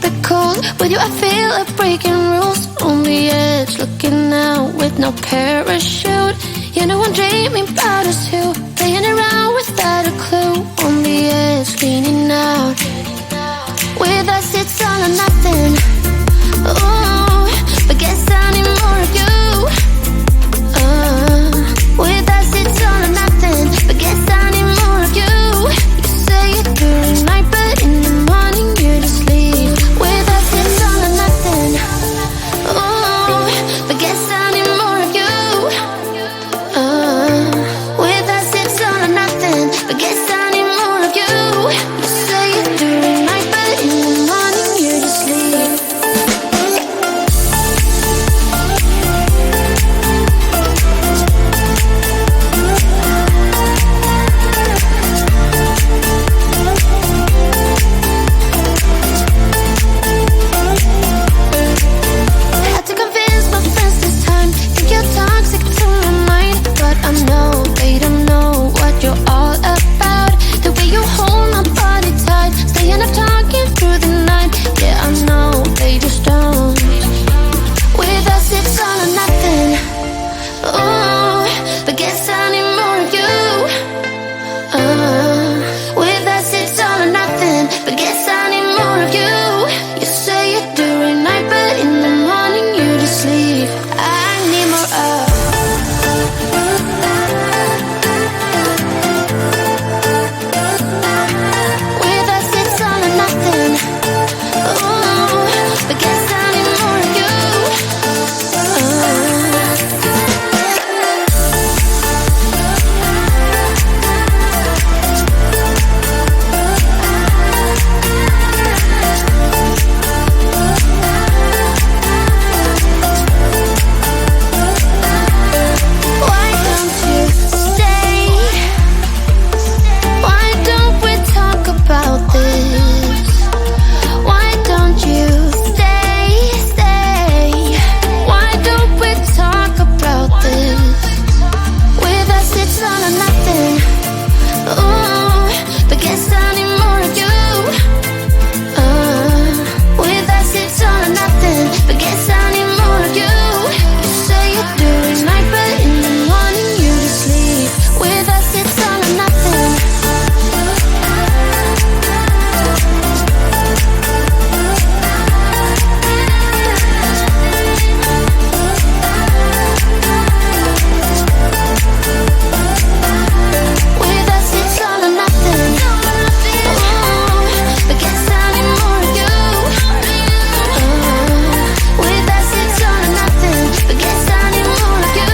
it cold. With you I feel like breaking rules. On the edge, looking out with no parachute. You know I'm dreaming about us two, playing around without a clue. On the edge, leaning out. With us it's all or nothing. Ooh, but guess I need more of you. With us it's all or nothing, but guess I need more of you. You say it during night, but in the morning you just leave. With us it's all or nothing. Ooh, but guess I need more of you. With us it's all or nothing, but guess I need more of you. You say it during night, but in the morning you just leave. Had to convince my friends this time. Think you're toxic to my mind, but I know they don't know what you're all about. The way you hold my body tight, staying up talking through the night. Yeah, I know they just don't. With us it's all or nothing. Ooh, but guess I need more of you. With us it's all or nothing, but guess I need more of you. You say it during night, but in the morning you just leave. I need more of. With us it's all or nothing. Ooh, but guess I need more of you. Why don't you stay? Why don't we talk about this? Why don't you stay? Why don't we talk about this? With us it's all or nothing. Ooh, but guess I need more of you. With us it's all or nothing, but guess I need more of you. You say it during night, but in the morning you just leave. With us it's all or nothing. With us it's all or nothing. Ooh, but guess I need more of you. With us it's all or nothing, but guess I need more of you.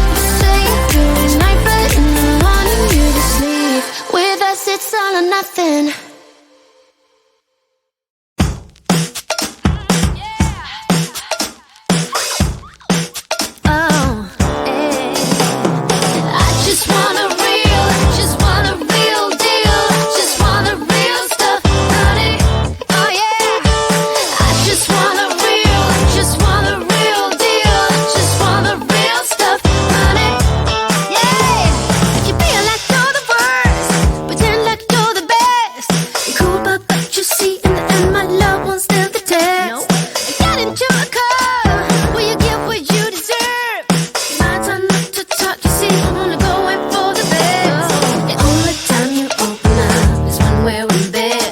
You say it during night, but in the morning you just leave. With us it's all or nothing. I just want a real deal. I just want the real stuff, honey. Oh yeah. I just want a real deal. I just want the real stuff, honey. Yeah. You feel like you're the worst, pretend like you're the best. You're cool, but you see in the end my love won't stand the test. You got into a car, will you get what you deserve? My time not to talk, you see, I'm only going for the best. The only time you open up is when we're in bed.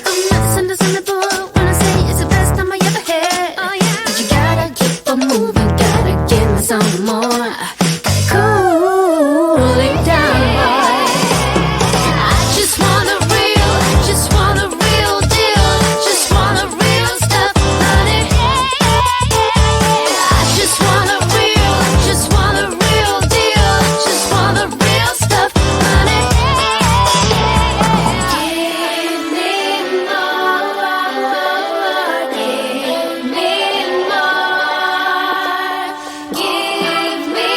I'm not misunderstandable when I say it's the best time I ever had. But you gotta keep on moving, gotta give me some more. Gotta cool it down, boy. I just want a real deal. I just want the real stuff, honey. I just want a real deal. I just want the real stuff, honey. Give me more, give me more, give me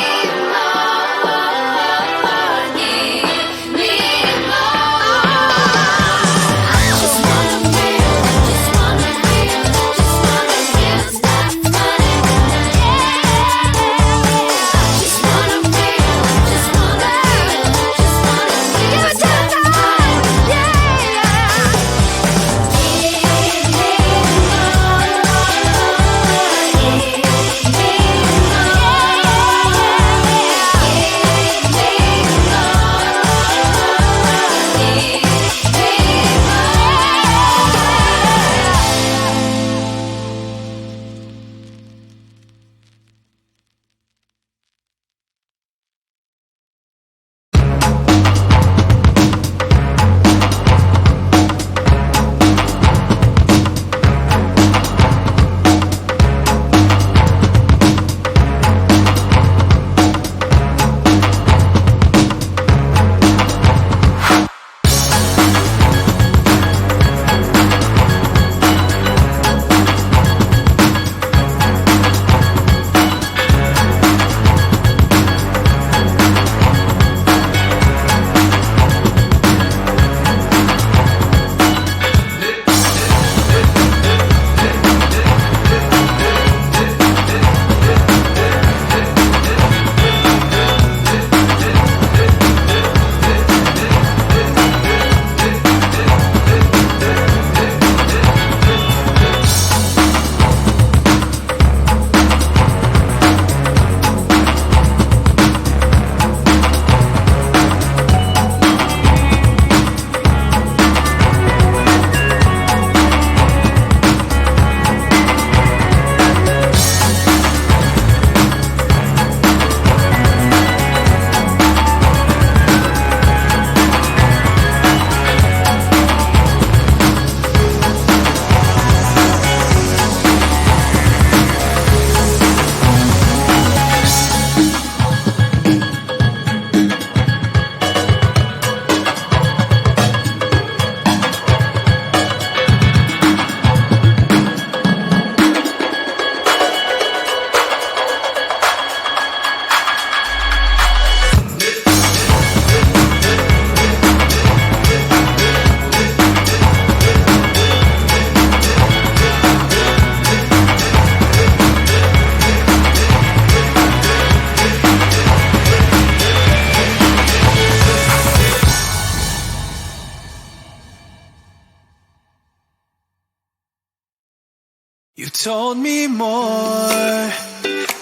told me more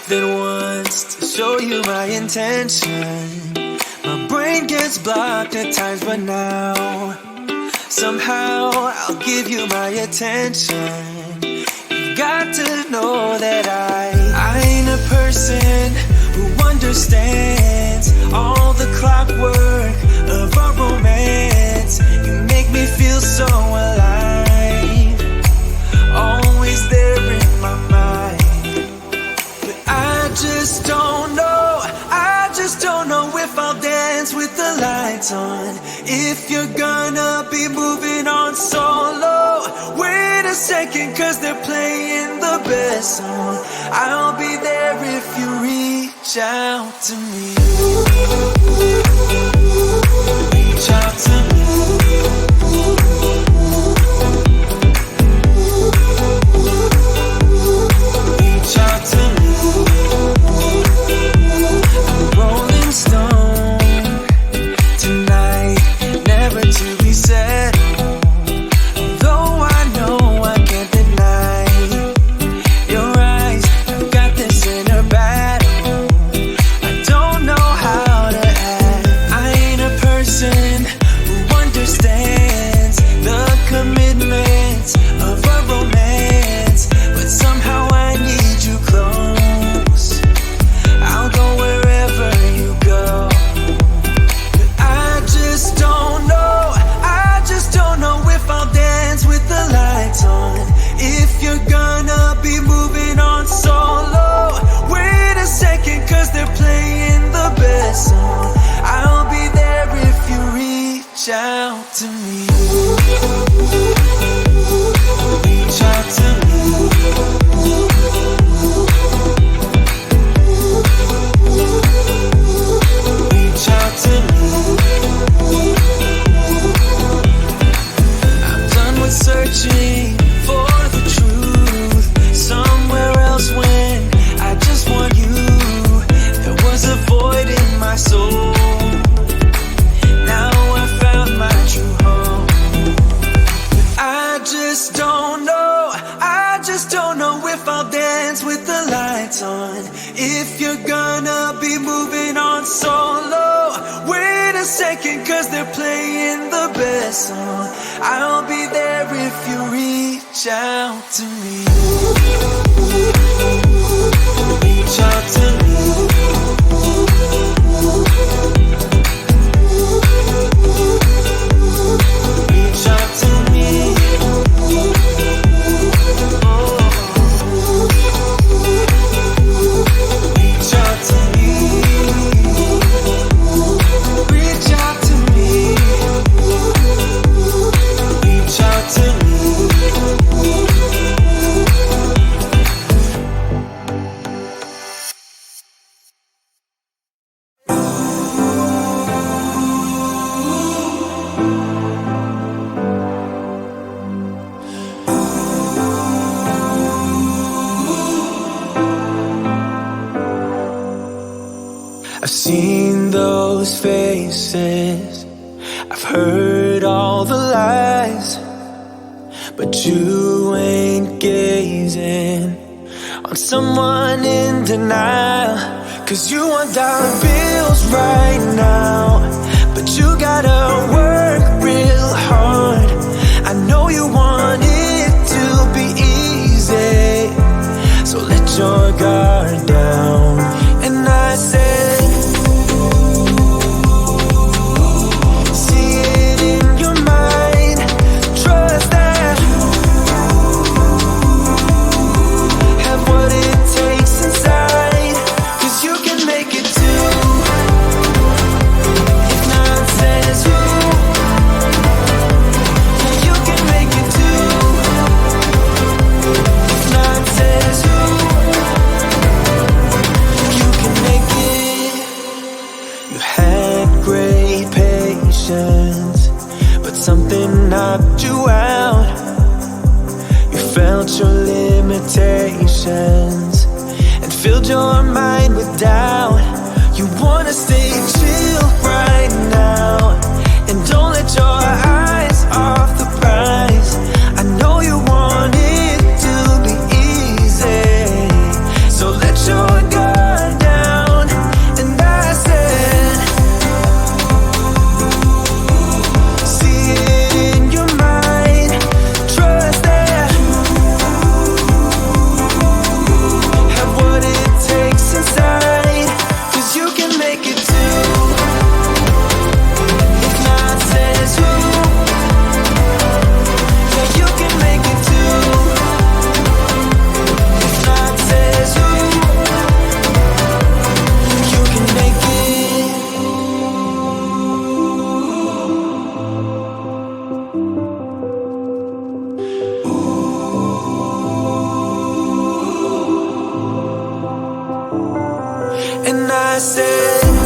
than once to show you my intention. My brain gets blocked at times, but now somehow I'll give you my attention. You got to know that I ain't a person who understands all the clockwork of our romance. You make me feel so alive, always there in my mind. But I just don't know, I just don't know if I'll dance with the lights on. If you're gonna be moving on solo, wait a second, cause they're playing the best song. I'll be there if you reach out to me. Reach out to me. Reach out to me. I'm a rolling stone tonight, never to be settled. Though I know I can't deny your eyes, I've got this inner battle. I don't know how to act. I ain't a person who understands the commitments of a romance, but somehow I need you close. I'll go wherever you go. But I just don't know, I just don't know if I'll dance with the lights on. If you're gonna be moving on solo, wait a second, cause they're playing the best song. I'll be there if you reach out to me. Reach out to me. Reach out to me. I'm done with searching for the truth somewhere else when I just want you. There was a void in my soul. Now I found my true home. But I just don't know, I just don't know if I'll dance with the lights on. If you're gonna be moving on solo, wait a second, cause they're playing the best song. I'll be there if you reach out to me. Reach out to me. Reach out to me. Oh. Reach out to me. Reach out to me. Reach out to me. I've seen those faces, I've heard all the lies, but you ain't gazing on someone in denial. Cause you want dollar bills right now, but you gotta work real hard. I know you want it to be easy, so let your guard down. And I said, but something knocked you out. You felt your limitations and filled your mind with doubt. You wanna stay chill right now and don't let your eyes off the prize. I know you want it to be easy, And I said